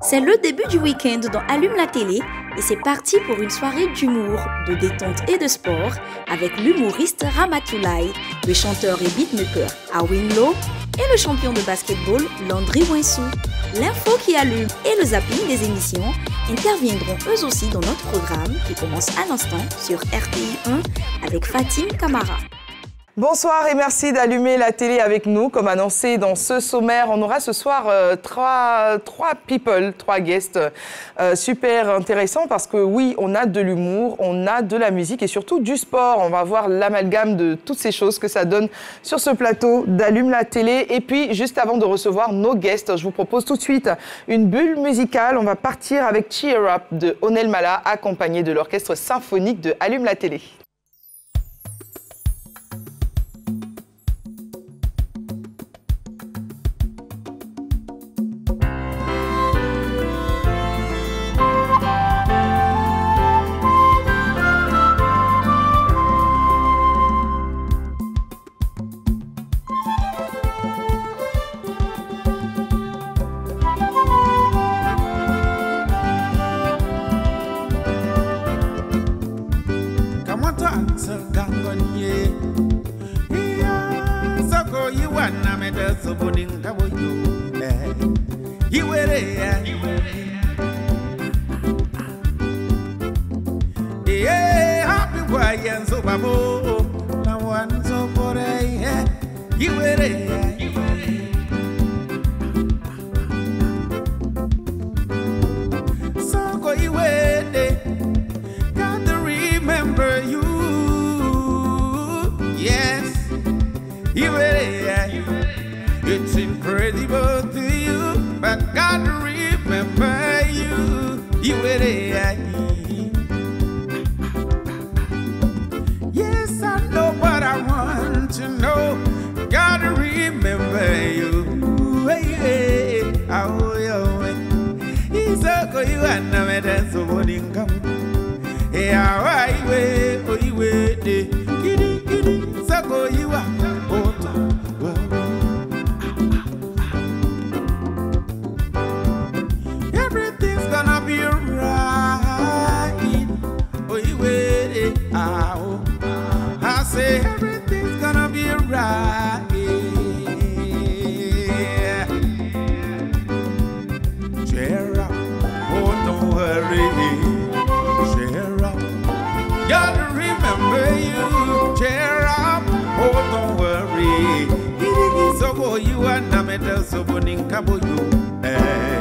C'est le début du week-end dans Allume la télé et c'est parti pour une soirée d'humour, de détente et de sport avec l'humoriste Ramatoulaye, le chanteur et beatmaker Arwin Lowe et le champion de basketball Landry Winsou. L'info qui allume et le zapping des émissions interviendront eux aussi dans notre programme qui commence à l'instant sur RTI 1 avec Fatim Camara. Bonsoir et merci d'allumer la télé avec nous. Comme annoncé dans ce sommaire, on aura ce soir trois guests super intéressants parce que oui, on a de l'humour, on a de la musique et surtout du sport. On va voir l'amalgame de toutes ces choses que ça donne sur ce plateau d'Allume la télé. Et puis, juste avant de recevoir nos guests, je vous propose tout de suite une bulle musicale. On va partir avec Cheer Up de Onel Mala, accompagné de l'orchestre symphonique de Allume la télé. It's incredible to you, but God remember you. You were there. Yes, I know, but I want to know. God remember you. Hey, hey, oh, yeah. He's a go you and I made a so morning come. Yeah, why way, oh, you wait, kitty, kitty, so go you are. Everything's gonna be alright. Oh, you wait, I say everything's gonna be alright. Cheer up, oh, don't worry. Cheer up, God remember you. Cheer up, oh, don't worry. So go you and I met us so morning cabo you. Hey.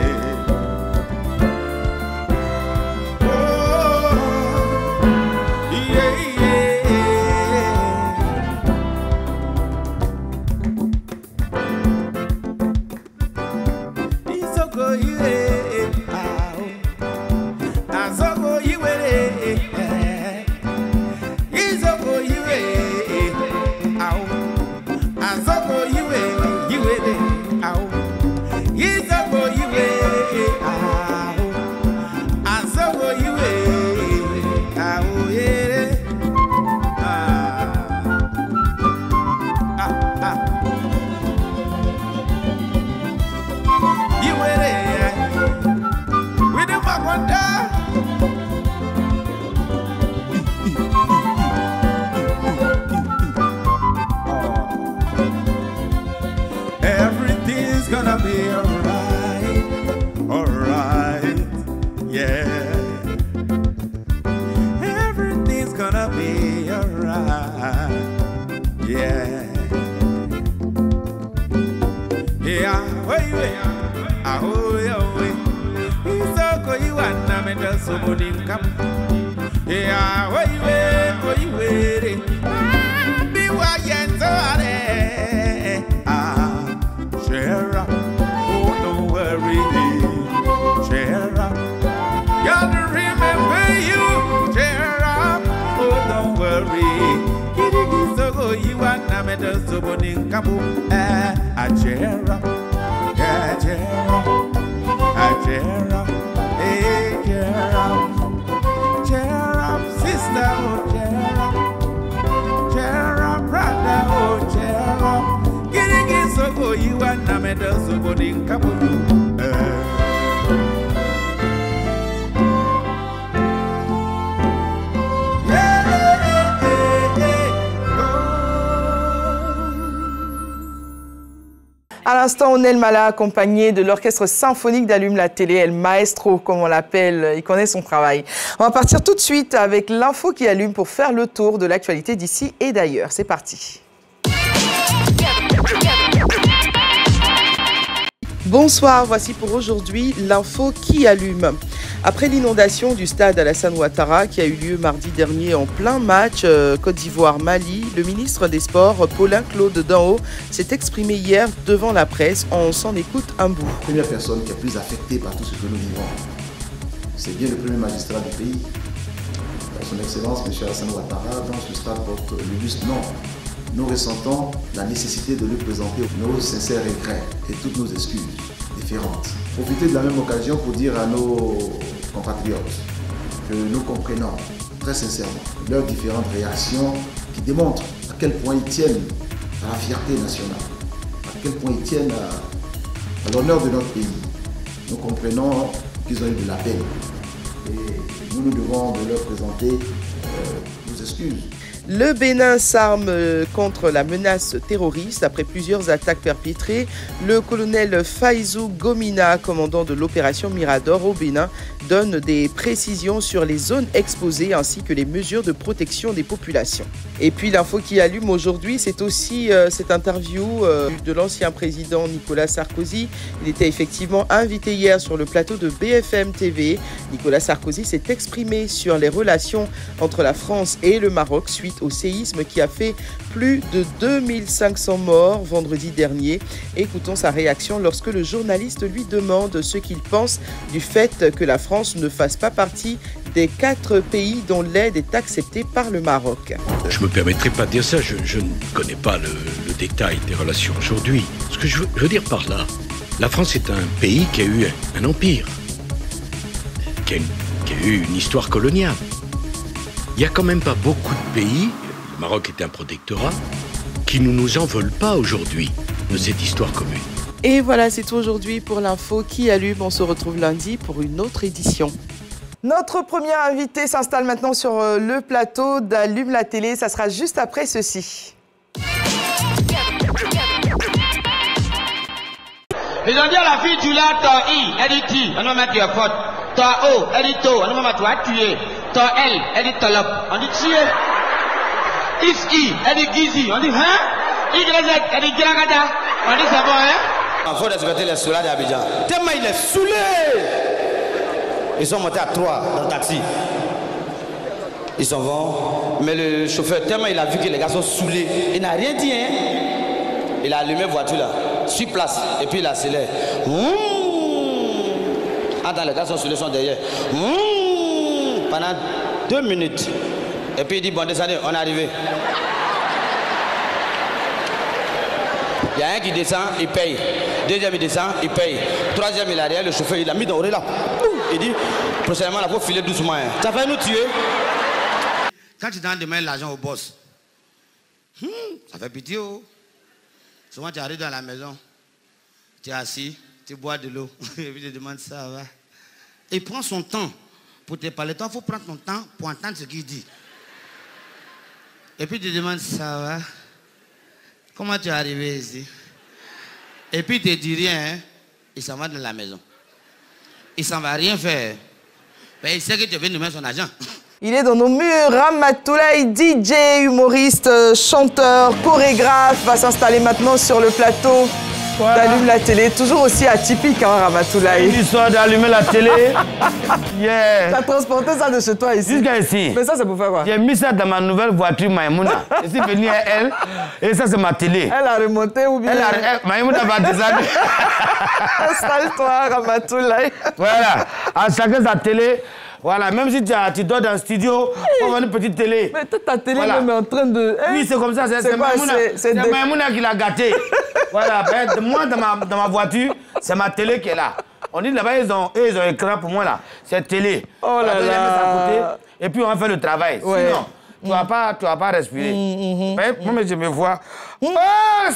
Everything's gonna be alright, alright, yeah. Everything's gonna be alright, yeah. Yeah, wait, it's okay, you want to make us so good come. Yeah, wait, be why cheer up, oh don't worry, cheer up, God remember you, cheer up, oh don't worry. Kirigisogo Iwana Meta Sobonin Kabu Ajera Ajera Ajera Ajera sister Ajera brother Ajera Kirigisogo Iwana Meta Sobonin Kabu À l'instant, Onel Mala, accompagné de l'orchestre symphonique d'Allume la télé, El Maestro, comme on l'appelle, il connaît son travail. On va partir tout de suite avec l'info qui allume pour faire le tour de l'actualité d'ici et d'ailleurs. C'est parti. Bonsoir, voici pour aujourd'hui l'info qui allume. Après l'inondation du stade Alassane Ouattara qui a eu lieu mardi dernier en plein match Côte d'Ivoire-Mali, le ministre des Sports, Paulin Claude Danho, s'est exprimé hier devant la presse. On s'en écoute un bout. La première personne qui est plus affectée par tout ce que nous vivons, c'est bien le premier magistrat du pays, son Excellence M. Alassane Ouattara, dans ce stade porte l'illustre nom. Nous ressentons la nécessité de lui présenter nos sincères regrets et toutes nos excuses différentes. Profiter de la même occasion pour dire à nos compatriotes que nous comprenons très sincèrement leurs différentes réactions qui démontrent à quel point ils tiennent à la fierté nationale, à quel point ils tiennent à l'honneur de notre pays. Nous comprenons qu'ils ont eu de la peine et nous devons de leur présenter nos excuses. Le Bénin s'arme contre la menace terroriste. Après plusieurs attaques perpétrées, le colonel Faizou Gomina, commandant de l'opération Mirador au Bénin, donne des précisions sur les zones exposées ainsi que les mesures de protection des populations. Et puis l'info qui allume aujourd'hui, c'est aussi cette interview de l'ancien président Nicolas Sarkozy. Il était effectivement invité hier sur le plateau de BFM TV. Nicolas Sarkozy s'est exprimé sur les relations entre la France et le Maroc suite au séisme qui a fait plus de 2500 morts vendredi dernier. Écoutons sa réaction lorsque le journaliste lui demande ce qu'il pense du fait que la France ne fasse pas partie des 4 pays dont l'aide est acceptée par le Maroc. Je ne me permettrai pas de dire ça, je ne connais pas le détail des relations aujourd'hui. Ce que je veux dire par là, la France est un pays qui a eu un empire, qui a eu une histoire coloniale. Il n'y a quand même pas beaucoup de pays, le Maroc est un protectorat, qui ne nous en veulent pas aujourd'hui de cette histoire commune. Et voilà, c'est tout aujourd'hui pour l'info qui allume. On se retrouve lundi pour une autre édition. Notre premier invité s'installe maintenant sur le plateau d'Allume la télé. Ça sera juste après ceci. Ils ont dit à la fille, tu l'as, ton I, elle dit ti, on va mettre ta faute. Ton O, elle dit to, on va mettre toi tuer. Ton L, elle dit tolop, on dit tuer. I, elle dit gizi, on dit hein. YZ, elle dit gragada, on dit c'est bon hein. Il faut respecter les soulats d'Abidjan. Tellement il est saoulé. Ils sont montés à 3 dans le taxi. Ils s'en vont, mais le chauffeur, tellement il a vu que les gars sont saoulés, il n'a rien dit hein. Il a allumé la voiture là, sur place, et puis il accélère. Attends, les gars sont saoulés, sont derrière. Pendant 2 minutes. Et puis il dit, bon, descendez, on est arrivé. Il y a un qui descend, il paye. Deuxième, il descend, il paye. Troisième, il est arrière, le chauffeur, il a mis dans l'oreille là. Il dit, prochainement, il faut filer doucement. Hein. Ça va nous tuer. Quand tu donnes demain l'argent au boss, ça fait pitié. Oh. Souvent, tu arrives dans la maison, tu es assis, tu bois de l'eau, et puis tu demandes ça va. Il prend son temps pour te parler. Toi, il faut prendre ton temps pour entendre ce qu'il dit. Et puis tu demandes ça va. Comment tu es arrivé ici? Et puis il te dit rien, hein? Il s'en va dans la maison. Il s'en va rien faire. Mais il sait que tu viens de mettre son argent. Il est dans nos murs, Ramatoulaye, DJ, humoriste, chanteur, chorégraphe, va s'installer maintenant sur le plateau d'Allume la télé. Toujours aussi atypique, hein, Ramatoulaye. Une histoire d'allumer la télé. Yeah. Tu as transporté ça de chez toi ici. Jusqu'à ici. Mais ça, c'est pour faire quoi? J'ai mis ça dans ma nouvelle voiture Maïmouna. Je suis venu à elle et ça, c'est ma télé. Elle a remonté ou bien? Maïmouna va descendre. Installe-toi, Ramatoulaye. Voilà. À chacun sa télé. Voilà, même si tu dors dans le studio, on va une petite télé. Mais toi, ta télé même est en train de... Hein? Oui, c'est comme ça, c'est Maïmouna qui l'a gâté. Voilà, moi, dans ma voiture, c'est ma télé qui est là. On dit là-bas, ils ont écran pour moi là. C'est télé. Oh là là. Et puis on va faire le travail. Ouais. Sinon, tu vas pas respirer. Moi, je me vois. Oh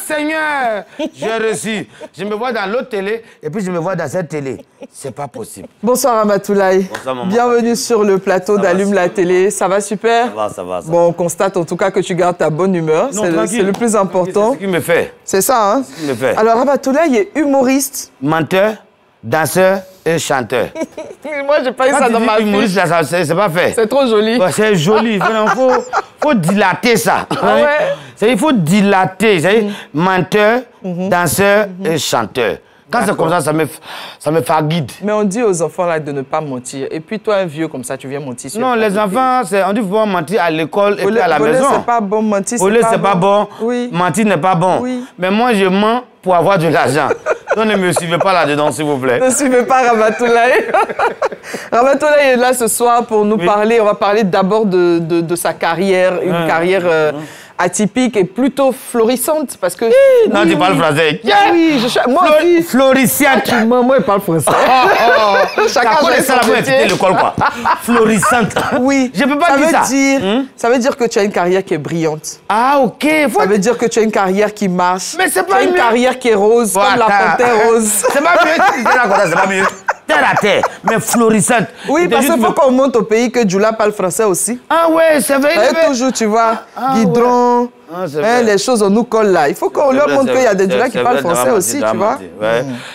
Seigneur, j'ai reçu. Je me vois dans l'autre télé et puis je me vois dans cette télé. C'est pas possible. Bonsoir Ramatoulaye. Bonsoir maman. Bienvenue sur le plateau d'Allume la télé. Ça va super? Ça va. Bon, on constate en tout cas que tu gardes ta bonne humeur. C'est le plus important. C'est ce qui me fait. C'est ça, hein? C'est ce qui me fait. Alors Ramatoulaye est humoriste. Menteur, danseur et chanteur. Moi, j'ai pas eu ça dans ma vie. Humoriste, c'est pas fait. C'est trop joli. Ouais, c'est joli. Il faut dilater ça. Ah ouais? Il faut dilater. Menteur, danseur et chanteur. Quand c'est comme ça, ça me fatigue. Mais on dit aux enfants là de ne pas mentir. Et puis toi, un vieux comme ça, tu viens mentir sur... Non, les enfants, on dit qu'il faut mentir à l'école et puis à la maison. C'est pas bon, mentir c'est pas bon. Oui. Mentir n'est pas bon. Oui. Mais moi, je mens pour avoir de l'argent. Donc ne me suivez pas là-dedans, s'il vous plaît. Ne suivez pas Ramatoulaye. Ramatoulaye est là ce soir pour nous parler. On va parler d'abord de sa carrière, une carrière atypique et plutôt florissante parce que... Non, tu parles français. Oui, moi aussi. Florissante. Moi, je parle français. Chacun connaît ça, la quitté l'école, quoi. Florissante. Oui. Je peux pas dire ça. Ça veut dire que tu as une carrière qui est brillante. Ah, ok. Ça veut dire que tu as une carrière qui marche. Mais c'est pas une carrière qui est rose, comme la panthère rose. C'est pas mieux. C'est pas mieux. Terre à terre, mais florissante. Oui, parce qu'il faut qu'on monte au pays que Djoula parle français aussi. Ah ouais, c'est vrai. Toujours, tu vois, Guidron, les choses, on nous colle là. Il faut qu'on leur montre qu'il y a des Djoula qui parlent français aussi, tu vois.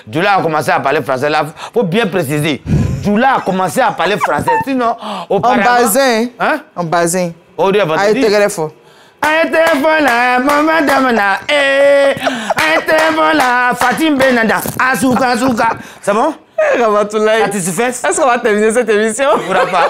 Djoula a commencé à parler français là. Il faut bien préciser. Djoula a commencé à parler français. Sinon, en basin. Hein? En basin. Aïe, voilà, maman damana, voilà, Fatim Benanda, Asuka. C'est bon? Ramatoulaye. Est-ce qu'on va terminer cette émission? On ne pourra pas.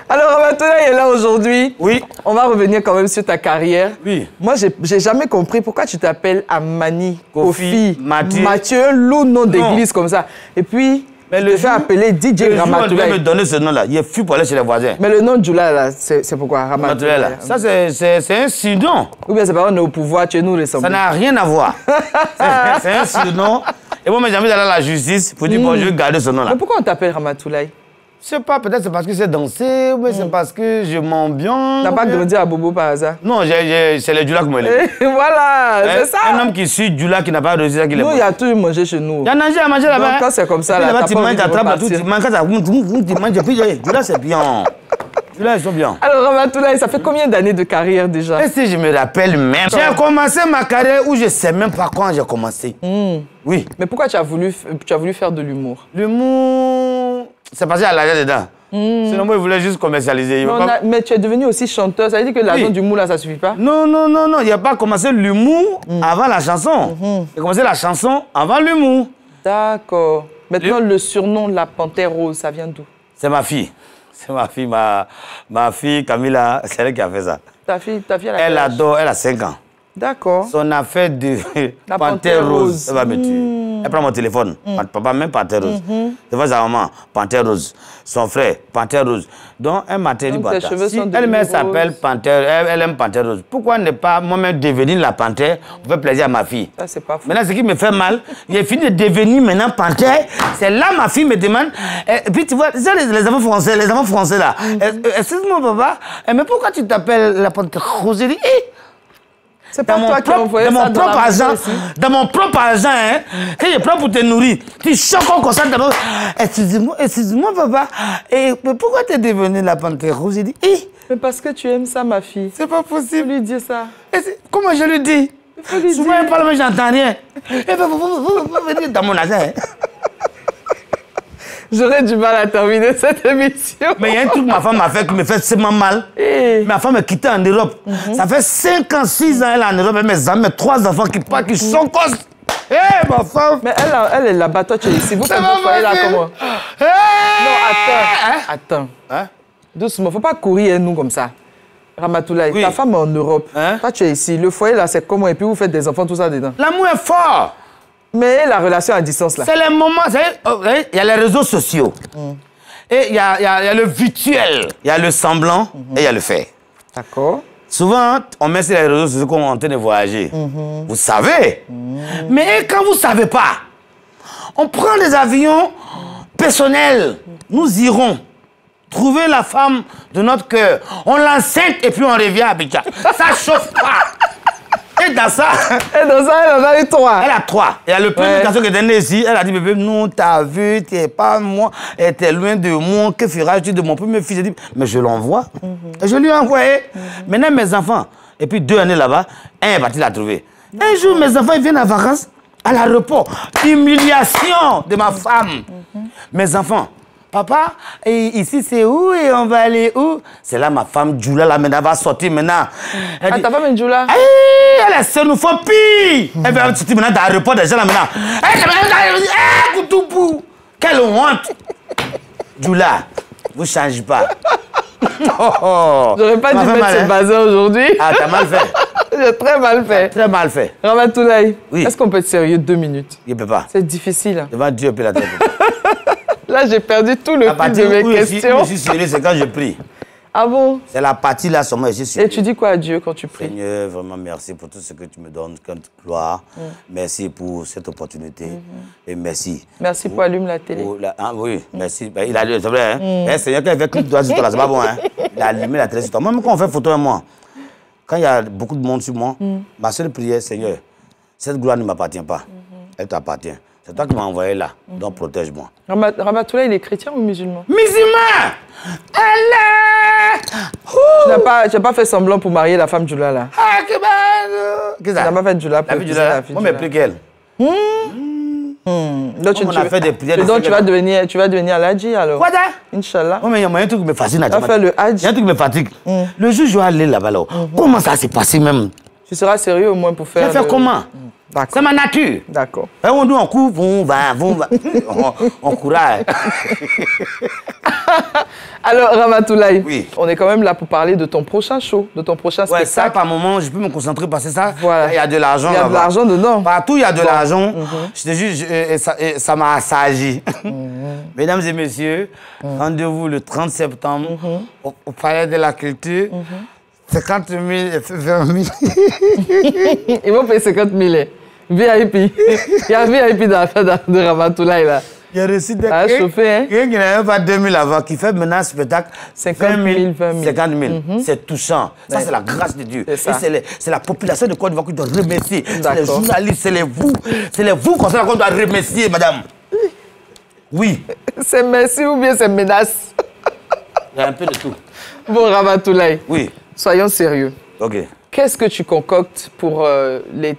Alors, Ramatoulaye est là aujourd'hui. Oui. On va revenir quand même sur ta carrière. Oui. Moi, j'ai jamais compris pourquoi tu t'appelles Amani, Kofi, Mathieu, loup nom d'église comme ça. Et puis, mais le fait appeler DJ Ramatoulaye. Je vais me donner ce nom-là. Il est fou pour aller chez les voisins. Mais le nom de Djoula, là, c'est pourquoi Ramatoulaye? Ça, c'est un surnom. Ou bien c'est pas on est au pouvoir, tu es nous les semblables. Ça n'a rien à voir. C'est un surnom. Et moi, j'ai envie d'aller à la justice pour dire, bon, je vais garder ce nom-là. Mais pourquoi on t'appelle Ramatoulaye? Je sais pas, peut-être c'est parce que c'est dansé, ou c'est parce que je m'ambiance. T'as pas grandi à Bobo par hasard? Non, c'est les Djoula qui me l'ont. Voilà, c'est ça. Un homme qui suit Djoula qui n'a pas réussi à qu'il est. Nous, il y a tout mangé chez nous. Il y a à manger là-bas. Quand c'est comme ça, là, tu manges, tu attrapes tout, tu manges, tu manges, puis Djoula, c'est bien. Djoula, ils sont bien. Alors, Ramatoulaye, ça fait combien d'années de carrière déjà? Est-ce que je me rappelle même? J'ai commencé ma carrière où je ne sais même pas quand j'ai commencé. Oui. Mais pourquoi tu as voulu faire de l'humour? L'humour, c'est passé à l'argent dedans. Sinon, moi, je voulais juste commercialiser. Mais tu es devenu aussi chanteur. Ça veut dire que l'argent d'humour, là, ça ne suffit pas? Non. Il n'y a pas commencé l'humour avant la chanson. J'ai commencé la chanson avant l'humour. D'accord. Maintenant, le surnom de la panthère rose, ça vient d'où? C'est ma fille. C'est ma fille Camilla, c'est elle qui a fait ça. Ta fille, elle adore, elle a 5 ans. D'accord. Son affaire de panthère rose, elle va me tuer. Elle prend mon téléphone. Papa, même panthère rose. Je vois sa maman, panthère rose. Son frère, panthère rose. Donc, elle m'a dit, si elle-même s'appelle panthère, elle aime panthère rose. Pourquoi ne pas moi-même devenir la panthère pour faire plaisir à ma fille? Ça, c'est pas fou. Maintenant, ce qui me fait mal, j'ai fini de devenir maintenant panthère. C'est là ma fille me demande. Et puis, tu vois, les enfants français là. Excuse-moi, papa, mais pourquoi tu t'appelles la panthère rose? C'est pas toi qui as envoyé ça dans mon propre argent, hein, que je prends pour te nourrir. Tu choques comme ça d'abord. Excuse-moi, papa. Et pourquoi tu es devenu la panthère rouge? J'ai dit, mais parce que tu aimes ça, ma fille. C'est pas possible. Il faut lui dire ça. Comment je lui dis? Il faut lui souvent, dire. elle parle, mais j'entends rien. Vous venez dans mon argent, hein. J'aurais du mal à terminer cette émission. Mais il y a un truc que ma femme m'a fait qui me fait tellement mal. Ma femme est quittée en Europe. Ça fait 5 ans, 6 ans, elle est en Europe. Mes 3 enfants qui partent, qui sont cosses. Ma femme. Mais elle est là-bas, toi tu es ici. Vous faites votre foyer là comment? Non, attends. Doucement, faut pas courir nous comme ça. Ramatoulaye, ta femme est en Europe. Toi tu es ici. Le foyer là, c'est comment? Et puis vous faites des enfants, tout ça dedans. L'amour est fort. Mais la relation à distance là. C'est les moments, il y a les réseaux sociaux. Et il y a le virtuel, il y a le semblant et il y a le fait. D'accord. Souvent, on met sur les réseaux sociaux qu'on est en train de voyager. Vous savez. Mais quand vous ne savez pas, on prend des avions personnels. Nous irons trouver la femme de notre cœur. On l'enceinte et puis on revient à Abidjan. Ça ne chauffe pas. Et dans ça, elle en a eu 3. Elle a 3. Et le premier garçon qui est né ici, elle a dit, bébé, non, t'as vu, t'es pas moi, t'es loin de moi, que feras-tu de mon premier fils? J'ai dit, mais je l'envoie. Et je lui ai envoyé. Maintenant, mes enfants, et puis 2 années là-bas, un est parti la trouver. Un jour, mes enfants, ils viennent en vacances à l'aéroport. Humiliation de ma femme. Mes enfants. Papa, et ici c'est où et on va aller où? C'est là ma femme Djoula, là, maintenant, va sortir maintenant. Elle dit, ta femme est Djoula? Elle est seule, nous faut pire. Elle va sortir maintenant dans l'aéroport des gens là maintenant. Koutoupou. Quelle honte. Djoula, vous ne changez pas. J'aurais pas dû mettre ce bazar aujourd'hui. Ah, t'as mal fait. J'ai très mal fait. Très mal fait. Ramatoulaye, oui. Est-ce qu'on peut être sérieux 2 minutes? Il ne peut pas. C'est difficile. Devant Dieu, peut la tête. Là, j'ai perdu tout le fil de mes questions. Je suis sérieux, c'est quand je prie. Ah bon? C'est la partie là, seulement, je suis sérieux. Et tu dis quoi à Dieu quand tu pries? Seigneur, vraiment merci pour tout ce que tu me donnes comme gloire. Merci pour cette opportunité. Et merci. Merci pour allumer la télé. Oui, merci. Ben, il a c'est vrai. Hein? Seigneur, quand il fait clip de toi sur toi, c'est pas bon. Hein? Il a allumé la télé sur toi. Même quand on fait photo avec moi, quand il y a beaucoup de monde sur moi, ma seule prière, Seigneur, cette gloire ne m'appartient pas. Elle t'appartient. C'est toi qui m'as envoyé là, donc protège-moi. Ramatoulaye, il est chrétien ou musulman? Musulman! Tu n'as pas fait semblant pour marier la femme Djoula là? Ah, que ben... Tu n'as pas fait Djoula pour la fille Djoula. Moi, mais plus qu'elle. Donc, tu vas devenir Aladji alors? Quoi ça? Inch'Allah. Mais il y a un truc qui me fascine. Tu vas faire le Hajj. Il y a un truc qui me fatigue. Le jour où je vais aller là-bas, comment ça s'est passé même? Tu seras sérieux au moins pour faire. Je vais faire comment? C'est ma nature. D'accord. On dit on court, on va. On courage. Alors, Ramatoulaye, oui. On est quand même là pour parler de ton prochain show, de ton prochain spectacle. Ça, par moment, je peux me concentrer parce que ça, voilà. Il y a de l'argent. Il y a de l'argent dedans. Partout, il y a de l'argent. Je te jure, ça m'a assagi. Mesdames et messieurs, rendez-vous le 30 septembre au Palais de la Culture. 50 000 et 20 000. Ils vont payer 50 000. VIP. Il y a VIP dans l'affaire de Ramatoulaye là. Il a reçu des chauffé, hein? Quelqu'un qui n'avait pas 2 000 avant, qui fait maintenant un spectacle 50 000, 50 000. C'est touchant. Ça, c'est la grâce de Dieu. C'est la population de Côte d'Ivoire qui doit remercier. C'est les journalistes, c'est les vous qu'on doit remercier, madame. Oui. C'est merci ou bien c'est menace? Il y a un peu de tout. Bon, Ramatoulaye. Oui. Soyons sérieux. OK. Qu'est-ce que tu concoctes pour les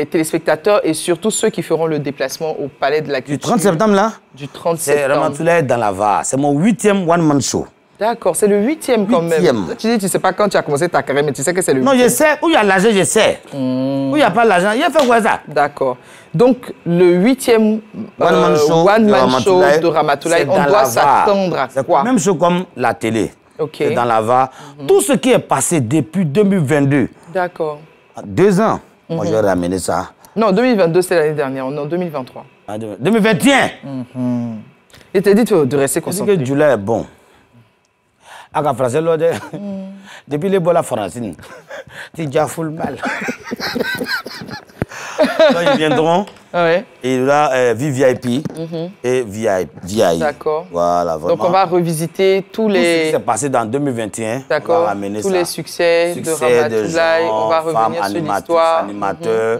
téléspectateurs et surtout ceux qui feront le déplacement au Palais de la Culture? Du 30 septembre, là? Du 30 septembre. C'est Ramatoulaye dans la VAR. C'est mon 8e one-man show. D'accord, c'est le 8e quand même. Tu dis, tu ne sais pas quand tu as commencé ta carrière, mais tu sais que c'est le 8e. Non, je sais. Où il y a l'argent, je sais. Où il n'y a pas l'argent, il a fait quoi ça? D'accord. Donc, le 8e one-man show de Ramatoulaye, on doit s'attendre à quoi? Même chose comme la télé. Okay. Dans la VAR. Tout ce qui est passé depuis 2022. D'accord. 2 ans, moi j'ai ramené ça. Non, 2022 c'est l'année dernière, on est en 2023. 2021. Et t'as dit de rester concentré. Je dis que Djoula est bon. À français, depuis les bols à Francine, tu déjà full mal. Donc, ils viendront. Ouais. Et là, VIP et VIP. D'accord. Voilà, vraiment. Donc, on va revisiter tous les... Tout ce qui s'est passé dans 2021. D'accord. Tous les succès de Ramatoulaye. On va revenir sur l'histoire. Animateurs.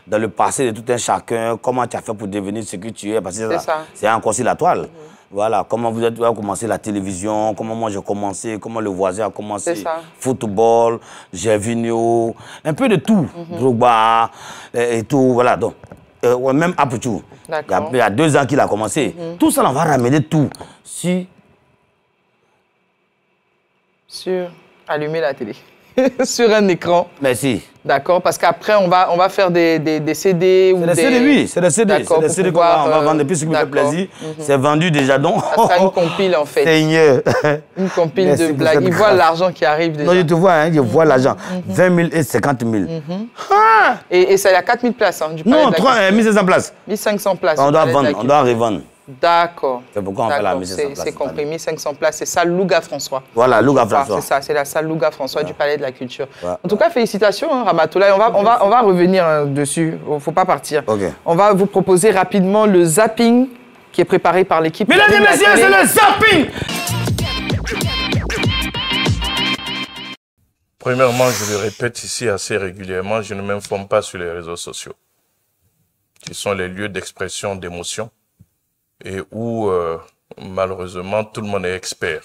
Dans le passé de tout un chacun, comment tu as fait pour devenir ce que tu es. Parce que c'est encore sur la toile. Voilà, comment vous avez commencé la télévision, comment moi j'ai commencé, comment le voisin a commencé. Football, Gervinho, un peu de tout. Drogba et tout, voilà. Donc, même Apuchou. Il y a 2 ans qu'il a commencé. Tout ça, on va ramener tout sur allumer la télé. Sur un écran. Merci. D'accord, parce qu'après, on va faire des CD ou des... CD, oui, c'est des CD. C'est des CD qu'on va vendre. Depuis ce qui me fait plaisir, c'est vendu déjà, donc... Ça sera une compile, en fait. Seigneur. Une compile de blagues. Ils voient l'argent qui arrive déjà. Non, je te vois, hein, je vois l'argent. 20 000 et 50 000. Et ça, il y a 4 000 places, hein, du palais. Non, 1 500 places. 1 500 places. On doit vendre, on doit revendre. D'accord. C'est pourquoi on fait la mise 500 places. C'est compris, 1500 places. C'est salle Louga François. Voilà, Louga François. C'est ça, c'est la salle Louga François du Palais de la Culture. En tout cas, félicitations, hein, Ramatoulaye. On va revenir dessus. Il ne faut pas partir. On va vous proposer rapidement le zapping qui est préparé par l'équipe. Mesdames et messieurs, c'est le zapping! Premièrement, je le répète ici assez régulièrement, je ne m'informe pas sur les réseaux sociaux, qui sont les lieux d'expression d'émotions et où, malheureusement, tout le monde est expert.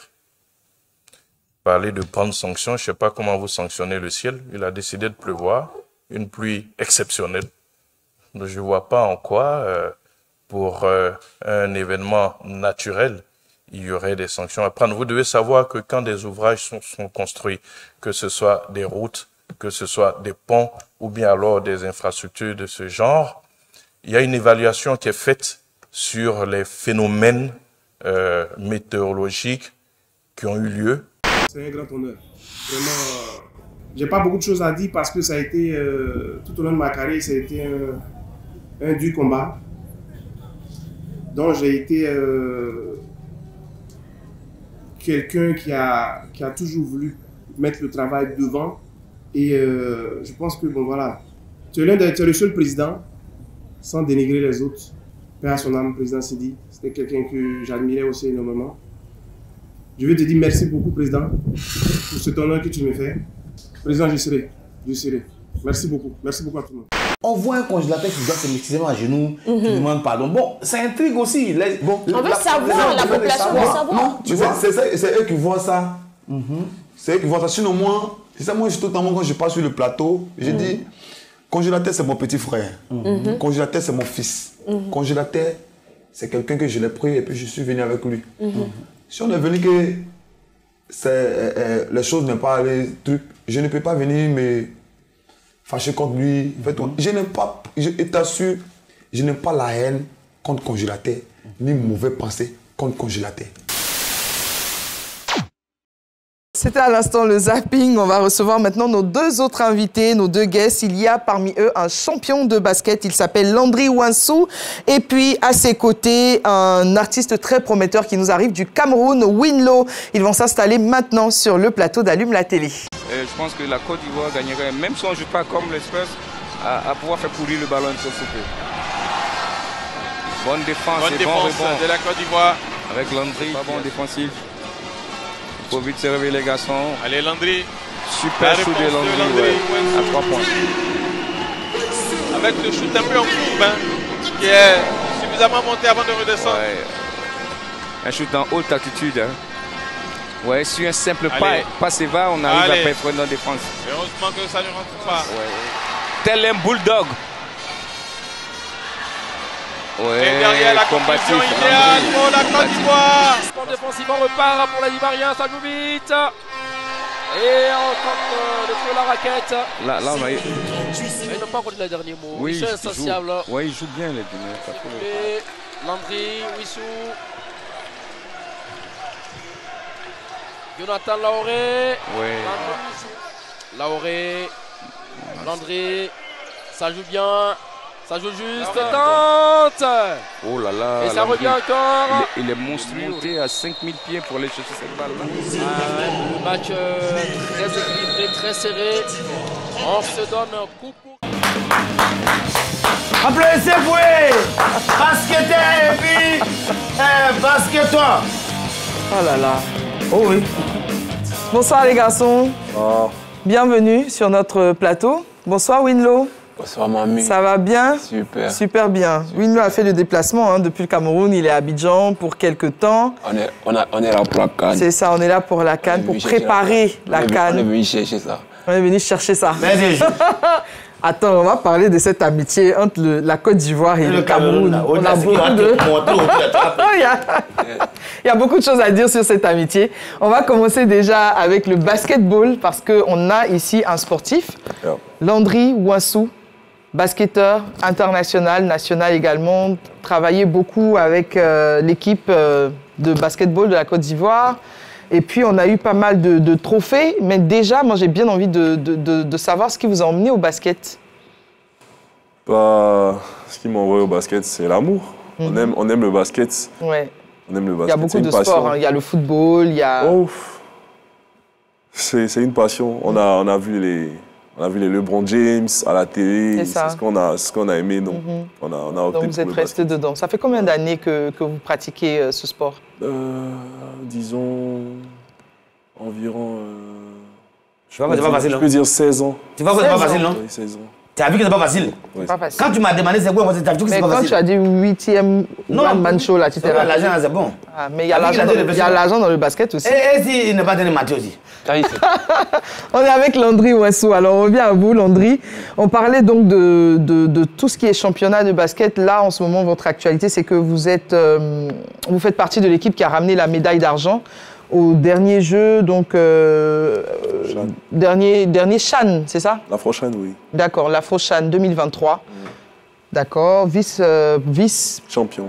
Parler de prendre sanction, je ne sais pas comment vous sanctionnez le ciel. Il a décidé de pleuvoir, une pluie exceptionnelle. Donc, je ne vois pas en quoi, pour un événement naturel, il y aurait des sanctions à prendre. Vous devez savoir que quand des ouvrages sont construits, que ce soit des routes, que ce soit des ponts ou bien alors des infrastructures de ce genre, il y a une évaluation qui est faite sur les phénomènes météorologiques qui ont eu lieu. C'est un grand honneur. Vraiment, j'ai pas beaucoup de choses à dire parce que ça a été, tout au long de ma carrière, ça a été un dur combat. Donc j'ai été quelqu'un qui a toujours voulu mettre le travail devant. Et je pense que, bon voilà, tu es le seul président, sans dénigrer les autres. Père à son âme, président Sidi, c'était quelqu'un que j'admirais aussi énormément. Je veux te dire merci beaucoup, président, pour cet honneur que tu me fais. Président, je serai. Merci beaucoup à tout le monde. On voit un congélateur qui doit se mettre à genoux, qui demande pardon. Bon, ça intrigue aussi. On veut savoir, la population veut savoir. Non, c'est eux qui voient ça. C'est eux qui voient ça. Sinon, moi, c'est ça, moi, tout le temps, quand je passe sur le plateau, je dis, congélateur, c'est mon petit frère. Congélateur, c'est mon fils. Congélateur, c'est quelqu'un que je l'ai pris et puis je suis venu avec lui. Si on est venu que les choses n'ont pas allé, je ne peux pas venir me fâcher contre lui. En fait, je n'aime pas, je t'assure, je n'aime pas la haine contre congélateur, ni mauvais pensée contre congélateur. C'était à l'instant le zapping. On va recevoir maintenant nos deux autres invités, nos deux guests. Il y a parmi eux un champion de basket. Il s'appelle Landry Ouansou. Et puis, à ses côtés, un artiste très prometteur qui nous arrive du Cameroun, Winlo. Ils vont s'installer maintenant sur le plateau d'Allume la télé. Je pense que la Côte d'Ivoire gagnerait, même si on ne joue pas comme l'Espèce, à pouvoir faire courir le ballon de ce football. Bonne défense et bon rebond de la Côte d'Ivoire. Avec Landry, pas bon défensif. Il faut vite se réveiller les garçons. Allez Landry. Super shoot de Landry, à 3 points. Avec le shoot un peu en courbe, hein, qui est suffisamment monté avant de redescendre. Ouais. Un shoot en haute altitude. Hein. Ouais, sur un simple passe et va, on arrive à perforer notre défense. Heureusement que ça ne rentre pas. Ouais. Tel un bulldog. Ouais, et derrière la compétition idéale pour la Côte d'Ivoire. Défensivement, on repart pour la Libarien, ça joue vite. Et on tente de trouver la raquette. Là, on a eu... Il n'a pas encore dit le dernier mot. Oui, c'est insatiable. Oui, il joue bien les Guinéens. Landry, Wissou. Jonathan Laoré. Oui. Laoré. Landry. Ça joue bien. Ça joue juste. Tente. Oh là là. Et ça revient encore. Il est monstrueux. Monté à 5000 pieds pour aller chercher cette balle. Le match très équilibré, très serré. On se donne un coup. Applaudissez-vous. Basketeur et puis basket-toi. Oh là là. Oh oui. Bonsoir les garçons. Oh. Bienvenue sur notre plateau. Bonsoir Winlo. Bonsoir mamie. Ça va bien? Super. Super bien. Winlo a fait le déplacement depuis le Cameroun. Il est à Abidjan pour quelques temps. On est là pour la CAN. C'est ça, on est là pour la CAN, pour préparer la CAN. On est venu chercher ça. On est venu chercher ça. Attends, on va parler de cette amitié entre la Côte d'Ivoire et le Cameroun. On a beaucoup de... Il y a beaucoup de choses à dire sur cette amitié. On va commencer déjà avec le basketball parce qu'on a ici un sportif, Landry Ouansou, basketteur international, national également, travaillé beaucoup avec l'équipe de basketball de la Côte d'Ivoire. Et puis, on a eu pas mal de trophées. Mais déjà, moi, j'ai bien envie de savoir ce qui vous a emmené au basket. Ce qui m'a envoyé au basket, c'est l'amour. On aime le basket. Ouais. On aime le basket. Il y a beaucoup de sports. Hein. Il y a le football, il y a... Oh, c'est une passion. On a vu les LeBron James à la télé. C'est ce qu'on a aimé. Donc, on a opté. Donc vous êtes resté dedans. Ça fait combien d'années que vous pratiquez ce sport? Disons environ... je peux dire 16 ans. Tu vois que c'est pas facile, non? Oui, 16 ans. Tu as vu que c'est pas facile? C'est pas facile. Quand tu m'as demandé c'est quoi, tu as vu que c'est pas facile. Mais quand tu as dit 8e one-man show, là, tu t'es rappelé. L'argent, c'est bon. Ah, mais il y a l'argent dans le basket aussi. Et s'il n'est pas donné Mathieu aussi? On est avec Landry Ouassou. Alors, on revient à vous, Landry. On parlait donc de tout ce qui est championnat de basket. Là, en ce moment, votre actualité, c'est que vous faites partie de l'équipe qui a ramené la médaille d'argent au dernier jeu, donc dernier Chan, c'est ça? L'Afro-Chan, oui. D'accord, l'Afro-Chan 2023. D'accord, vice-champion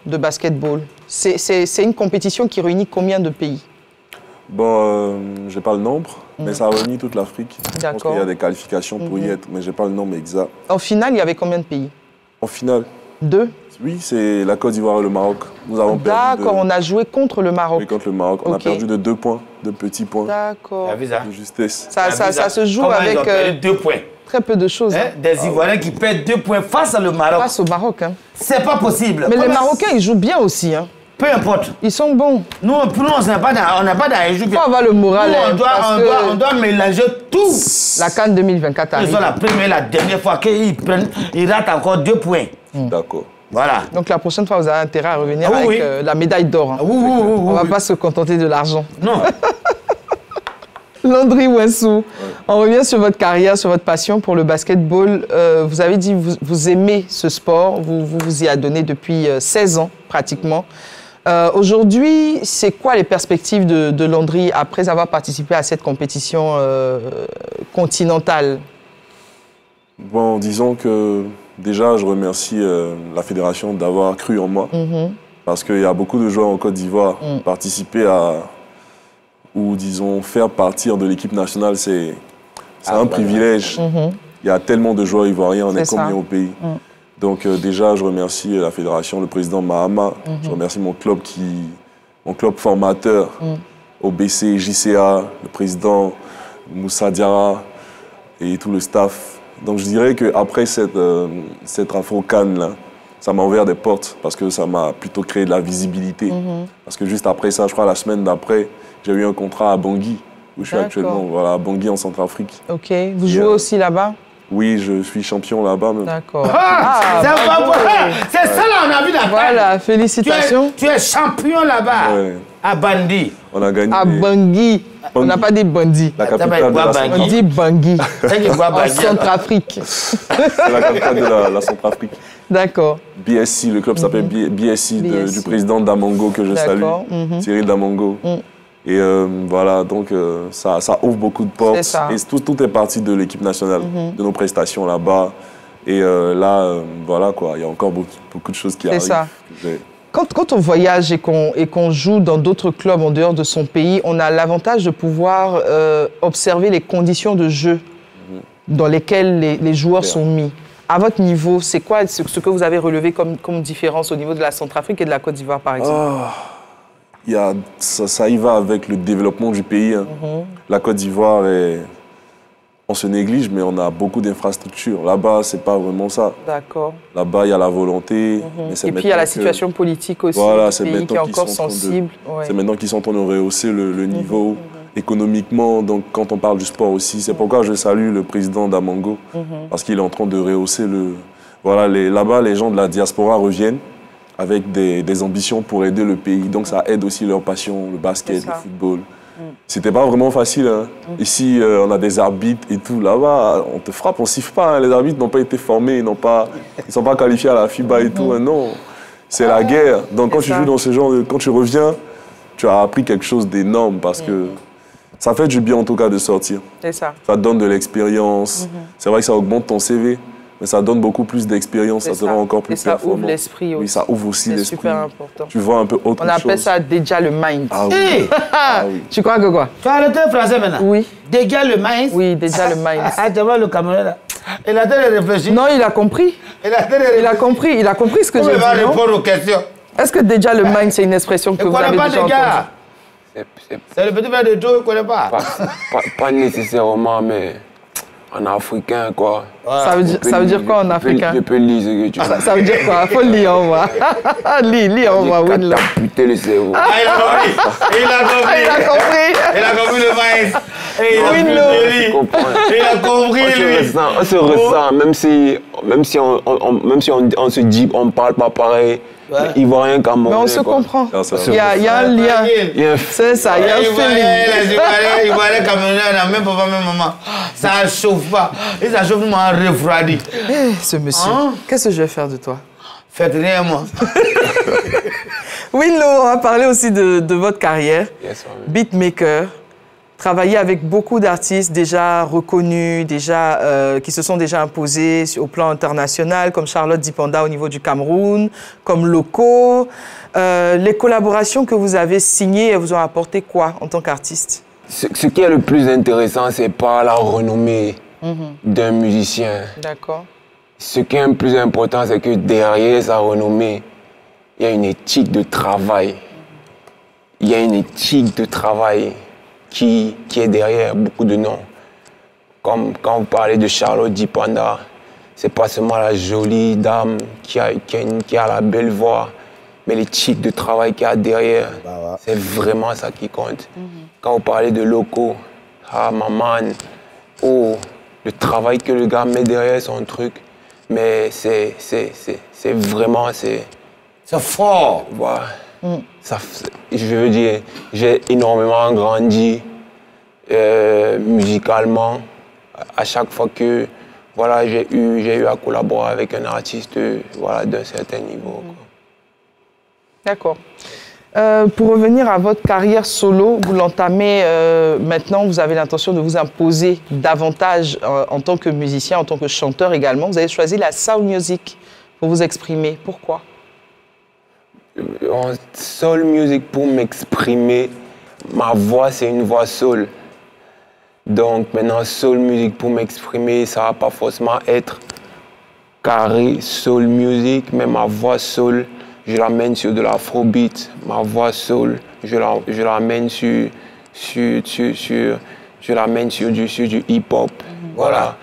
de basketball. C'est une compétition qui réunit combien de pays? Bon, je n'ai pas le nombre, mais ça réunit toute l'Afrique. D'accord. Je pense qu'il y a des qualifications pour y être, mais je n'ai pas le nombre exact. En finale, il y avait combien de pays? En finale? 2? Oui, c'est la Côte d'Ivoire et le Maroc. Nous avons perdu. D'accord, on a joué contre le Maroc. Oui, contre le Maroc. On a perdu de 2 points, de petits points. D'accord. De justesse. Ça se joue avec 2 points. Très peu de choses. Des Ivoiriens qui perdent 2 points face au Maroc. Face au Maroc. Hein. C'est pas possible. Mais les Marocains, ils jouent bien aussi. Hein. Peu importe. Ils sont bons. Nous, pour nous, on n'a pas dans les jeux. Il faut avoir le moral. Nous, on doit mélanger tout. La CAN 2024 arrive. Ils sont la première et la dernière fois qu'ils ratent encore 2 points. D'accord. Voilà. Donc la prochaine fois, vous avez intérêt à revenir avec la médaille d'or. Hein. On ne va pas se contenter de l'argent. Non. Landry Ouassou, on revient sur votre carrière, sur votre passion pour le basketball. Vous avez dit que vous aimez ce sport, vous y a donné depuis 16 ans pratiquement. Aujourd'hui, c'est quoi les perspectives de Landry après avoir participé à cette compétition continentale? Bon, disons que déjà, je remercie la fédération d'avoir cru en moi. Parce qu'il y a beaucoup de joueurs en Côte d'Ivoire. Participer ou disons faire partir de l'équipe nationale, c'est un privilège. Il y a tellement de joueurs ivoiriens, on est combien au pays? Donc déjà, je remercie la fédération, le président Mahama. Je remercie mon club formateur, OBC, JCA, le président Moussa Diarra et tout le staff. Donc je dirais qu'après cette Afro-CAN là, ça m'a ouvert des portes parce que ça m'a plutôt créé de la visibilité. Parce que juste après ça, je crois la semaine d'après, j'ai eu un contrat à Bangui, où je suis actuellement, voilà, à Bangui en Centrafrique. Ok, vous jouez aussi là-bas? Oui, je suis champion là-bas même. D'accord. C'est ça là, on a vu là-bas. Voilà, félicitations. Tu es champion là-bas, à Bangui. On a gagné. À Bangui. On n'a pas dit Bandi. La capitale de la Centrafrique. On dit Bangui. En Centrafrique. C'est la capitale de la Centrafrique. D'accord. BSC, le club s'appelle BSC, du président Damongo que je salue, Cyril Damongo. Et voilà, donc ça ouvre beaucoup de portes. Et tout est parti de l'équipe nationale, de nos prestations là-bas. Et là, voilà quoi, il y a encore beaucoup de choses qui arrivent. C'est ça. Quand on voyage et qu'on joue dans d'autres clubs en dehors de son pays, on a l'avantage de pouvoir observer les conditions de jeu dans lesquelles les joueurs sont mis. À votre niveau, c'est quoi ce que vous avez relevé comme différence au niveau de la Centrafrique et de la Côte d'Ivoire, par exemple? Ça y va avec le développement du pays. Hein. La Côte d'Ivoire, on se néglige, mais on a beaucoup d'infrastructures. Là-bas, c'est pas vraiment ça. D'accord. Là-bas, il y a la volonté. Et puis, il y a la situation politique aussi, voilà, du pays qui est encore sensible. C'est maintenant qu'ils sont en train de rehausser le niveau économiquement. Donc, quand on parle du sport aussi, c'est pourquoi je salue le président Damongo, parce qu'il est en train de rehausser Voilà, là-bas, les gens de la diaspora reviennent avec des ambitions pour aider le pays. Donc ça aide aussi leur passion, le basket, le football. C'était pas vraiment facile. Hein. Ici, on a des arbitres et tout. Là-bas, on te frappe, on siffle pas. Hein. Les arbitres n'ont pas été formés, ils sont pas qualifiés à la FIBA et tout. Hein. Non, c'est la guerre. Donc quand tu joues dans ce genre quand tu reviens, tu as appris quelque chose d'énorme parce que ça fait du bien en tout cas de sortir. C'est ça. Ça te donne de l'expérience. C'est vrai que ça augmente ton CV. Mais ça donne beaucoup plus d'expérience, ça te rend encore plus performant. Ça ouvre l'esprit aussi. Oui, ça ouvre aussi l'esprit. C'est super important. Tu vois un peu autre chose. On appelle ça déjà le mind. Ah oui. Oui. Tu crois que quoi? Tu as arrêté le français maintenant? Oui. Déjà le mind? Oui, déjà le mind. Ah, tu vois le Cameroun là. Il a tellement réfléchi. Non, il a compris. Il a compris ce que j'ai dit. Il va répondre aux questions. Est-ce que déjà le mind, c'est une expression que vous avez déjà entendue? C'est le petit frère de Joe, il ne connaît pas. Pas nécessairement, mais en africain, quoi. Ça veut dire quoi en africain? Je peux lire ce que tu veux. Ça veut dire quoi? Faut lire, on voit. Lis, on voit. Winlow. Putain, le cerveau. Ah, il a compris le maïs. Il a compris, lui. On se ressent, même si on se dit, on ne parle pas pareil. Ouais. Ivoirien Camerounais. Mais on se comprend. Il y a un lien. C'est ça, il y a un feeling. Ivoirien Camerounais, on n'a même pas même maman. Ça ne chauffe pas. Et ça chauffe, moi, refroidi. Ce monsieur, qu'est-ce que je vais faire de toi? Faites rien, moi. Winlow, on va parler aussi de votre carrière. Yes, beatmaker. Travailler avec beaucoup d'artistes déjà reconnus, qui se sont déjà imposés au plan international, comme Charlotte Dipanda au niveau du Cameroun, comme Loco. Les collaborations que vous avez signées, elles vous ont apporté quoi en tant qu'artiste? Ce qui est le plus intéressant, c'est pas la renommée d'un musicien. D'accord. Ce qui est le plus important, c'est que derrière sa renommée, il y a une éthique de travail. Il y a une éthique de travail qui est derrière beaucoup de noms. Comme quand vous parlez de Charlotte Dipanda, c'est pas seulement la jolie dame qui a la belle voix, mais l'éthique de travail qu'il y a derrière, c'est vraiment ça qui compte. Quand vous parlez de Loco, maman, le travail que le gars met derrière son truc, mais c'est vraiment, c'est fort. Voilà. Ça, je veux dire, j'ai énormément grandi musicalement. À chaque fois que voilà, j'ai eu à collaborer avec un artiste d'un certain niveau. D'accord. Pour revenir à votre carrière solo, vous l'entamez maintenant, vous avez l'intention de vous imposer davantage en tant que musicien, en tant que chanteur également. Vous avez choisi la soul music pour vous exprimer. Pourquoi? En soul music, pour m'exprimer, ma voix c'est une voix soul. Donc maintenant soul music pour m'exprimer, ça va pas forcément être carré soul music, mais ma voix soul, je l'amène sur de l'afrobeat. Ma voix soul, je l'amène sur du hip-hop. Voilà.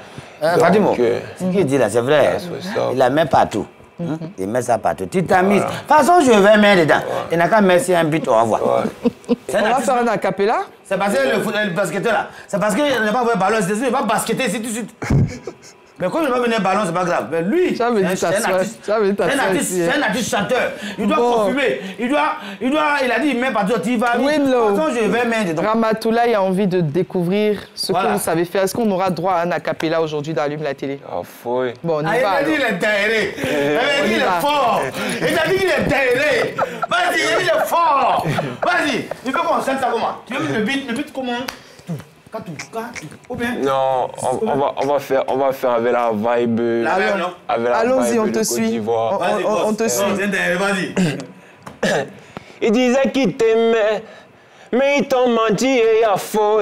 Fadimo, ce qu'il dit là, c'est vrai. Il la met partout. Il met ça partout. Tu t'amuses. De toute façon, je vais mettre dedans. Il n'a qu'à mettre un but, au revoir. On va faire un acapella. C'est parce que le basketteur là, c'est parce qu'il n'a pas envoyé ballon, c'est sûr, il va basketter ici tout de suite. Mais quand il va venir ballon, c'est pas grave. Mais lui, c'est un artiste chanteur. Il doit confirmer. Il a dit, il met partout, il va. Winlow, de toute façon, je vais mettre dedans. Ramatoulaye a envie de découvrir ce que vous savez faire. Est-ce qu'on aura droit à un acapella aujourd'hui dans Allume la télé? Bon, on y va. Il a dit qu'il est terré. Il est fort. Il a dit qu'il est terré. Vas-y, il est fort. Vas-y, il faut qu'on sente ça comment? Tu veux le beat comment? Non, on va faire avec la vibe. Allons-y, on te suit. On te suit. Vas-y. Il disait qu'il t'aimait, mais il t'ont menti et il a faux.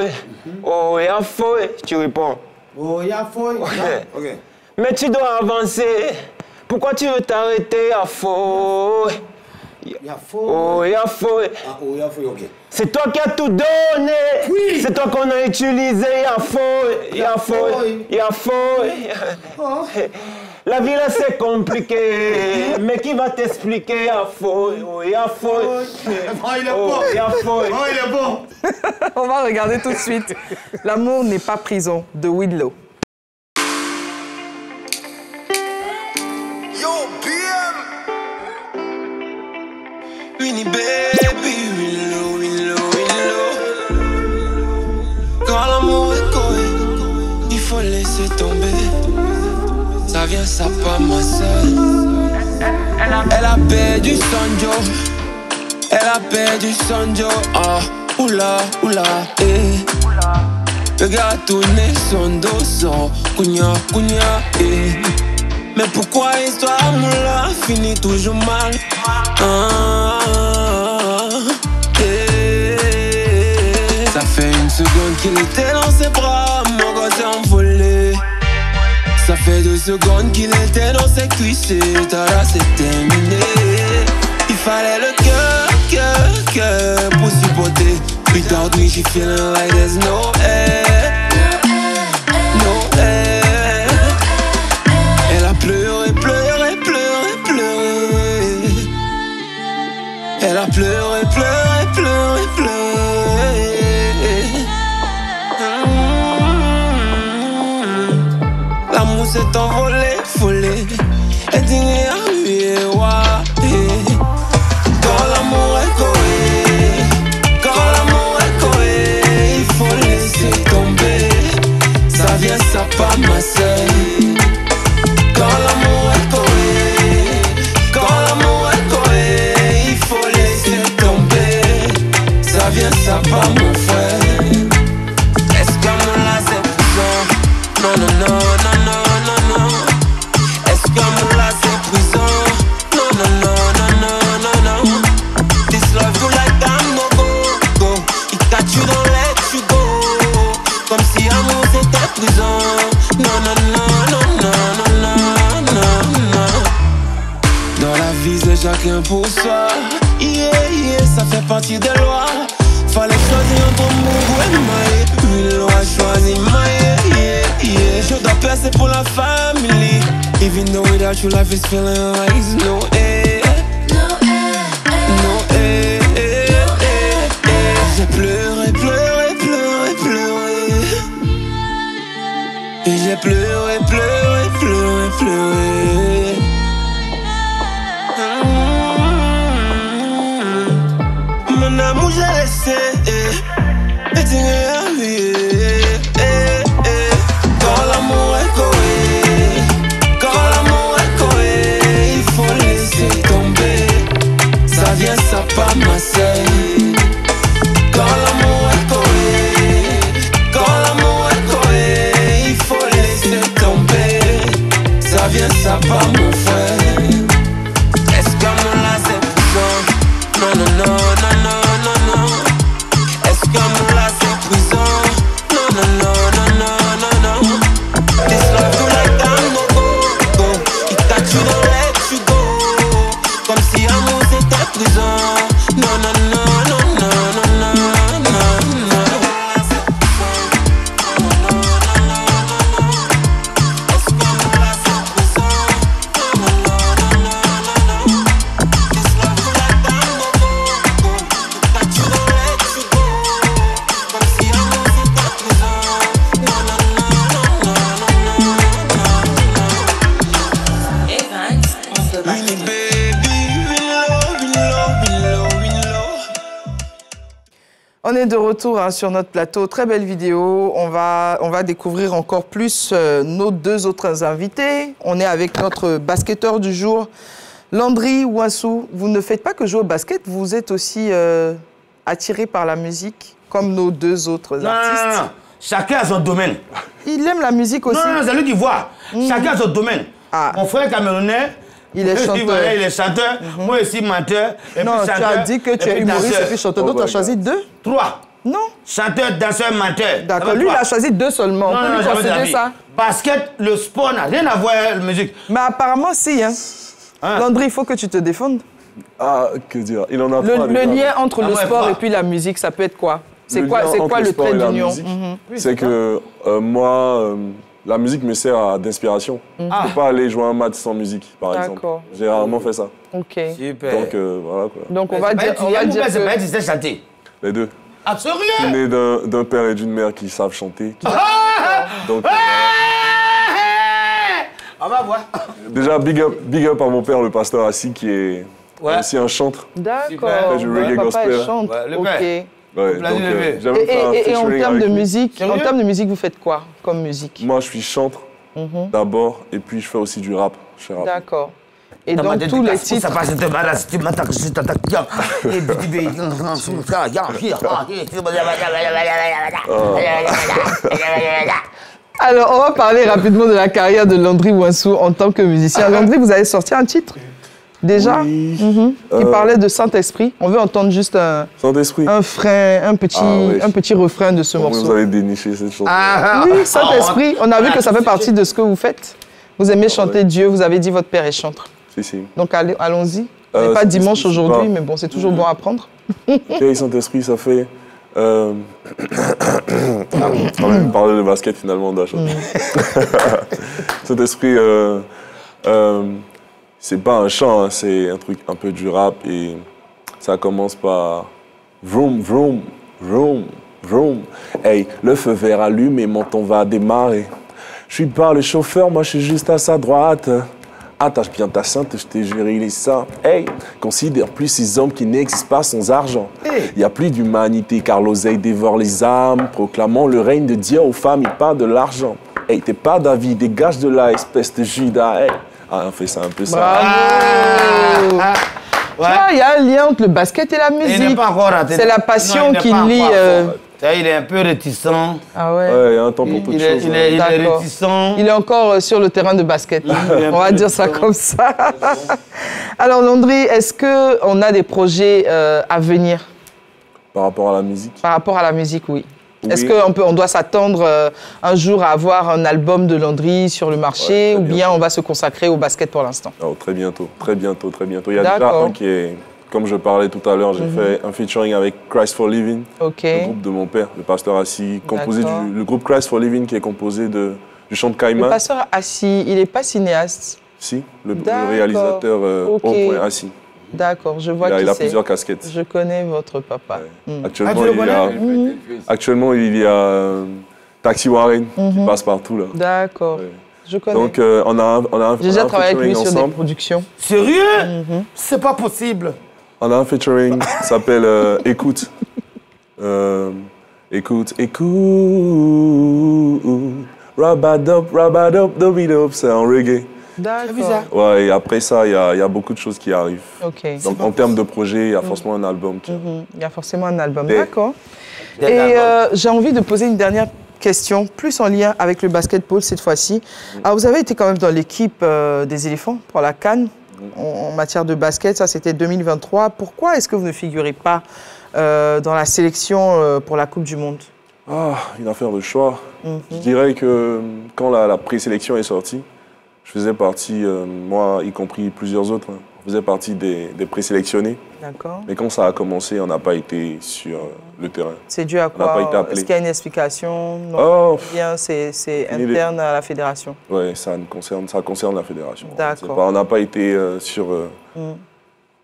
Oh, il a faux. Tu réponds. Oh, il a faux. Ok. Mais tu dois avancer. Pourquoi tu veux t'arrêter à faux? Oh, il a faux. Ok. C'est toi qui as tout donné. Oui. C'est toi qu'on a utilisé. Il a faux. La vie là c'est compliqué. Mais qui va t'expliquer? Il a faux. Il a faux. Il est bon. On va regarder tout de suite. L'amour n'est pas prison de Winlow. Winnie baby, Winlow. Quand l'amour est coé, il faut laisser tomber. Ça vient, ça part, ma soeur. Elle a perdu son job. Elle a perdu son job. Ah, oula, Le gars a tourné son dos, son cognac, Mais pourquoi l'histoire là finit toujours mal? Ça fait une seconde qu'il était dans ses bras, mon gars s'est envolé. Ça secondes qu'il était dans ses cuisses, tada, c'est terminé. Il fallait le cœur pour supporter. Without me, she feeling like there's no air. No air. Elle a pleuré, pleuré, pleuré, pleuré. Elle a pleuré, pleuré, pleuré, pleuré. L'amour s'est envolé, volé. Elle dit rien, quand l'amour est coré, quand l'amour est coré, il faut laisser tomber. Ça vient, ça part, ma sœur. Quand l'amour est coré, quand l'amour est coré, il faut laisser tomber. Ça vient, ça part, mon frère. Est-ce que mon là c'est prison? Non, non, non, non, non, non, non. Est-ce que mon là c'est prison? Non, non, non, non, non, non, non. This love you like I'm no go. It catch you, don't let you go. Comme si amour c'était prison. Non, non, non, non, non, non, non, non, non. Dans la vie c'est chacun pour soi. Yeah, yeah, ça fait partie des lois. Fallait choisir entre Mungu et Maï. Une loi choisi Maï, yeah, yeah. Je dois passer pour la famille. Even though without you life is feeling like it's no air. No air. J'ai pleuré, pleuré, pleuré, pleuré. Et j'ai pleuré, pleuré, pleuré, pleuré. Mon amour j'ai laissé. Et tu m'as vu. Quand l'amour est coré, quand l'amour est coré, il faut laisser tomber. Ça vient, ça part, ma sœur. Quand l'amour est coré, quand l'amour est coré, il faut laisser tomber. Ça vient, ça part, mon frère. Est-ce que mon là c'est prison? Non, non, non, non, non, non, non. Est-ce que mon là c'est prison? Non, non, non, non, non, non, non. This love you like I'm no go. It catch you, don't let you go. Comme si amour c'était prison. Non, non, non, non, non, non, non, non, non. On est de retour sur notre plateau. Très belle vidéo. On va découvrir encore plus nos deux autres invités. On est avec notre basketteur du jour, Landry Ouansou. Vous ne faites pas que jouer au basket, vous êtes aussi attiré par la musique, comme nos deux autres artistes. Non, non, non. Chacun a son domaine. Il aime la musique aussi. Non, non, c'est lui qui voit. Chacun a son domaine. Ah. Mon frère camerounais, il est chanteur. Il est chanteur. Moi aussi, menteur. Non, tu as dit que tu es humoriste et puis chanteur. Donc, tu as choisi deux? 3. Non. Chanteur, danseur, menteur. D'accord. Lui, il a choisi 2 seulement. On peut lui considérer ça. Basket, le sport n'a rien à voir avec la musique. Mais apparemment, si. Hein. Landry, il faut que tu te défendes. Ah, que dire? Il en a pas. Le lien entre le sport et puis la musique, ça peut être quoi? C'est quoi le trait d'union? C'est que moi, la musique me sert d'inspiration. Je ne peux pas aller jouer un match sans musique, par exemple. J'ai rarement fait ça. Ok. Super. Donc, voilà quoi. Donc, on va dire que... C'est pas tu sais chanter? Les deux. Absolument. Je suis né d'un père et d'une mère qui savent chanter. Donc, on va voir. Déjà, big up à mon père, le pasteur Assis, qui est aussi un chantre. D'accord. Du reggae gospel. Chante. Ouais, ok. Ouais, donc, et en termes de musique, vous faites quoi comme musique? Moi, je suis chantre d'abord, et puis je fais aussi du rap. D'accord. Et donc tous les titres... Alors, on va parler rapidement de la carrière de Landry Ouansou en tant que musicien. Landry, vous avez sorti un titre déjà qui parlait de Saint-Esprit. On veut entendre juste un petit refrain de ce morceau. Vous avez déniché cette chanson. Oui, Saint-Esprit. On a vu que ça fait partie de ce que vous faites. Vous aimez chanter Dieu, vous avez dit votre père est chanteur. Si. Donc allons-y. Pas dimanche aujourd'hui, mais bon, c'est toujours bon à prendre. Père Saint-Esprit, ça fait... on va parler de basket finalement, d'achat. Saint-Esprit, c'est pas un chant, hein, c'est un truc un peu du rap et ça commence par vroom, vroom, vroom, vroom. Hey, le feu vert allume et mon ton va démarrer. Je suis pas le chauffeur, moi je suis juste à sa droite. Attache bien ta ceinture, je t'ai juré, il est ça. Hey, considère plus ces hommes qui n'existent pas sans argent. Il n'y a plus d'humanité car l'oseille dévore les âmes. Proclamons le règne de Dieu aux femmes, il parle de l'argent. Hey, t'es pas d'avis, dégage de là, espèce de Judas. Hey. Ah, on fait ça un peu ça. Bravo. Il y a un lien entre le basket et la musique. C'est la passion qui lie... Il est un peu réticent. Ah ouais. Il y a un temps pour toute chose. Il est réticent. Il est encore sur le terrain de basket. On va dire ça comme ça. Alors Landry, est-ce qu'on a des projets à venir? Par rapport à la musique? Par rapport à la musique, oui. Est-ce qu'on doit s'attendre un jour à avoir un album de Landry sur le marché ou bien on va se consacrer au basket pour l'instant? Oh, très bientôt, très bientôt, très bientôt. Il y a déjà un qui est... Comme je parlais tout à l'heure, j'ai fait un featuring avec Christ for Living, le groupe de mon père, le pasteur Assis, le groupe Christ for Living qui est composé du chant de Caïman. Le pasteur Assis, il n'est pas cinéaste? Si, le réalisateur Assis. D'accord, je vois qui c'est. Il a plusieurs casquettes. Je connais votre papa. Actuellement, il y a Taxi Warren qui passe partout là. D'accord. Je connais. Donc, on a J'ai déjà travaillé avec lui sur des productions. Sérieux? C'est pas possible. On a un featuring qui s'appelle Écoute. Écoute. Rabadop, dobidop, c'est en reggae. D'accord. Ouais, et après ça, il y a beaucoup de choses qui arrivent. Okay. Donc, en termes de projet, il y a forcément un album. Il y a forcément un album, d'accord. Et j'ai envie de poser une dernière question, plus en lien avec le basketball cette fois-ci. Alors, vous avez été quand même dans l'équipe des éléphants pour la CAN en matière de basket, ça c'était 2023. Pourquoi est-ce que vous ne figurez pas dans la sélection pour la Coupe du Monde? Une affaire de choix. Je dirais que quand la présélection est sortie, je faisais partie, moi y compris plusieurs autres, on faisait partie des présélectionnés. D'accord. Mais quand ça a commencé, on n'a pas été sur le terrain. C'est dû à quoi? Est-ce qu'il y a une explication? Bien, c'est interne à la fédération. Oui, ça concerne la fédération. D'accord. On n'a pas été sur...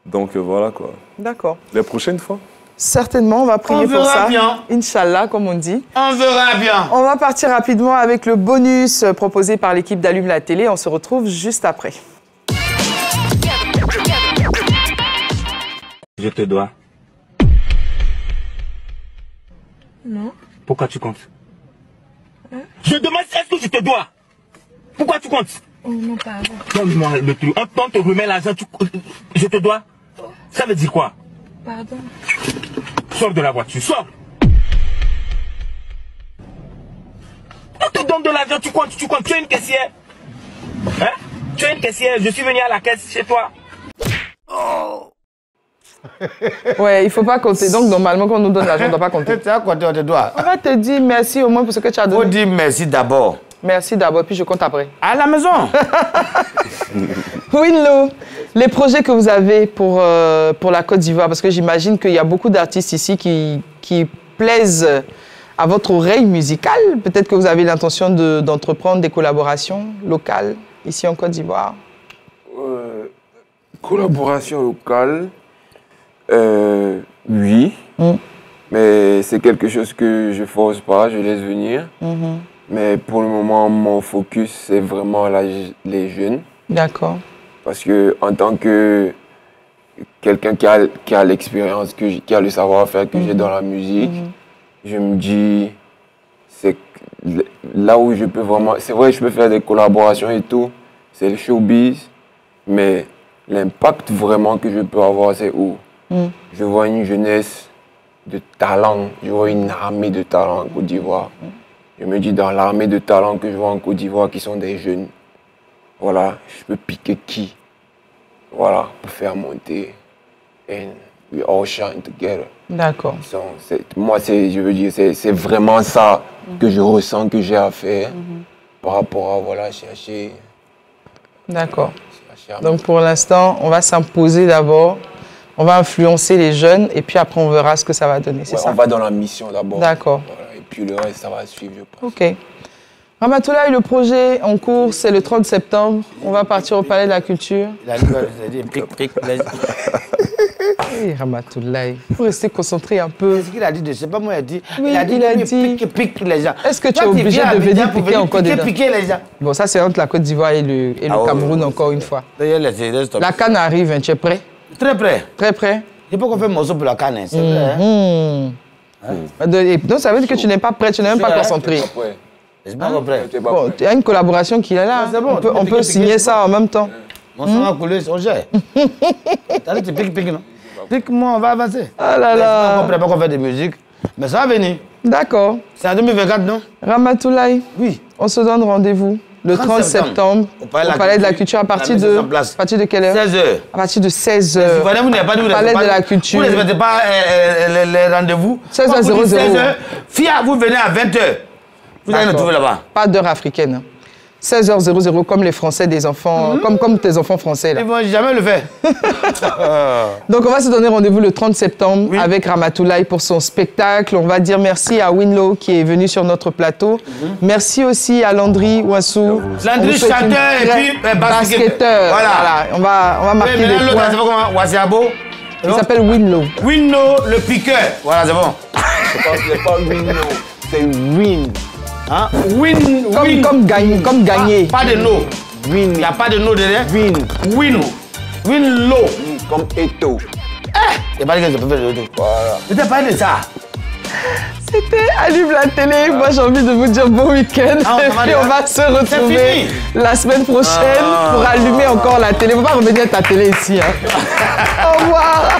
Donc voilà quoi. D'accord. Les prochaines fois? Certainement, on va prier pour ça. Bien. Inch'Allah, comme on dit. On verra bien. On va partir rapidement avec le bonus proposé par l'équipe d'Allume la télé. On se retrouve juste après. Je te dois. Non. Pourquoi tu comptes? Je demande est-ce que je te dois? Pourquoi tu comptes? Oh non, pardon. Donne-moi le truc. On te remet l'argent, je te dois? Ça veut dire quoi? Pardon. Sors de la voiture, sors. On te donne de l'argent, tu comptes. Tu es une caissière. Hein? Tu es une caissière, je suis venu à la caisse chez toi. Oh. Ouais, il ne faut pas compter. Donc, normalement, quand on nous donne l'argent, on ne doit pas compter. Tu as compté, on te doit. On va te dire merci au moins pour ce que tu as donné. Faut dire merci d'abord. Merci d'abord, puis je compte après. À la maison. Winlo, les projets que vous avez pour la Côte d'Ivoire, parce que j'imagine qu'il y a beaucoup d'artistes ici qui plaisent à votre oreille musicale. Peut-être que vous avez l'intention d'entreprendre des collaborations locales ici en Côte d'Ivoire. Collaboration locale, oui. Mais c'est quelque chose que je force pas, je laisse venir. Mais pour le moment, mon focus, c'est vraiment les jeunes. D'accord. Parce que en tant que quelqu'un qui a l'expérience, qui a le savoir-faire que j'ai dans la musique, je me dis, c'est là où je peux vraiment... C'est vrai, je peux faire des collaborations et tout, c'est le showbiz, mais l'impact vraiment que je peux avoir, c'est où je vois une jeunesse de talent, je vois une armée de talent en Côte d'Ivoire. Je me dis, dans l'armée de talents que je vois en Côte d'Ivoire, qui sont des jeunes, voilà, je peux piquer qui? Voilà, pour faire monter. And we all shine together. D'accord. Moi, je veux dire, c'est vraiment ça que je ressens que j'ai à faire par rapport à, voilà, chercher D'accord. Donc pour l'instant, on va s'imposer d'abord. On va influencer les jeunes et puis après on verra ce que ça va donner, c'est ça? On va dans la mission d'abord. D'accord. Voilà, et puis le reste, ça va suivre. Ok. Ramatoulaye, le projet en cours, c'est le 30 septembre. On va partir au Palais de la Culture. Oui, Ramatoulaye, il faut rester concentré un peu. Qu'est-ce qu'il a dit? Je ne sais pas, moi, il a dit. Oui, il a dit pique les gens. Est-ce que tu es obligé de venir piquer encore dedans? Piquer les gens. Bon, ça, c'est entre la Côte d'Ivoire et le Cameroun, encore une fois. La CAN arrive, hein, tu es prêt? Très prêt. Très prêt? Il faut qu'on fasse un morceau pour la CAN, c'est vrai. Donc, ça veut dire que tu n'es pas prêt, tu n'es même pas concentré. Je suis pas prêt. Bon, il y a une collaboration qui est là. Bon, on peut signer ça en même temps. On s'en va couler, on gère. T'as dit, tu piques, non? Pique-moi, on va avancer. Ah là là. On prépare qu'on fait de musique. Mais ça va venir. D'accord. C'est en 2024, non? Ramatoulaye, oui. On se donne rendez-vous le 30 septembre au Palais de la Culture. À partir de quelle heure? 16h. À partir de 16h. Vous n'avez pas dit Palais de la Culture. Vous ne respectez pas les rendez-vous. 16h00. 16h. Fia, vous venez à 20h. Vous allez nous trouver là-bas. Pas d'heure africaine. 16h00 comme les Français des enfants, comme tes enfants français là. Ils vont jamais le faire. Donc on va se donner rendez-vous le 30 septembre avec Ramatoulaye pour son spectacle. On va dire merci à Winlow qui est venu sur notre plateau. Merci aussi à Landry Ouassou. Landry chanteur et puis basketteur. Voilà. On va marquer des points. Il s'appelle Winlow. Winlow le piqueur. Voilà, c'est bon. C'est pas Winlow, c'est Win. Hein? Win. Comme gagner. Pas de no. Win. Il n'y a pas de no derrière. Win. Winlow. Comme Eto. Il n'y a pas de que je peux faire de Eto. Voilà. Je t'ai parlé de ça. C'était Allume la télé. Moi, j'ai envie de vous dire bon week-end. Et puis, on va se retrouver la semaine prochaine pour allumer encore la télé. Il ne faut pas revenir à ta télé ici. Hein. Au revoir.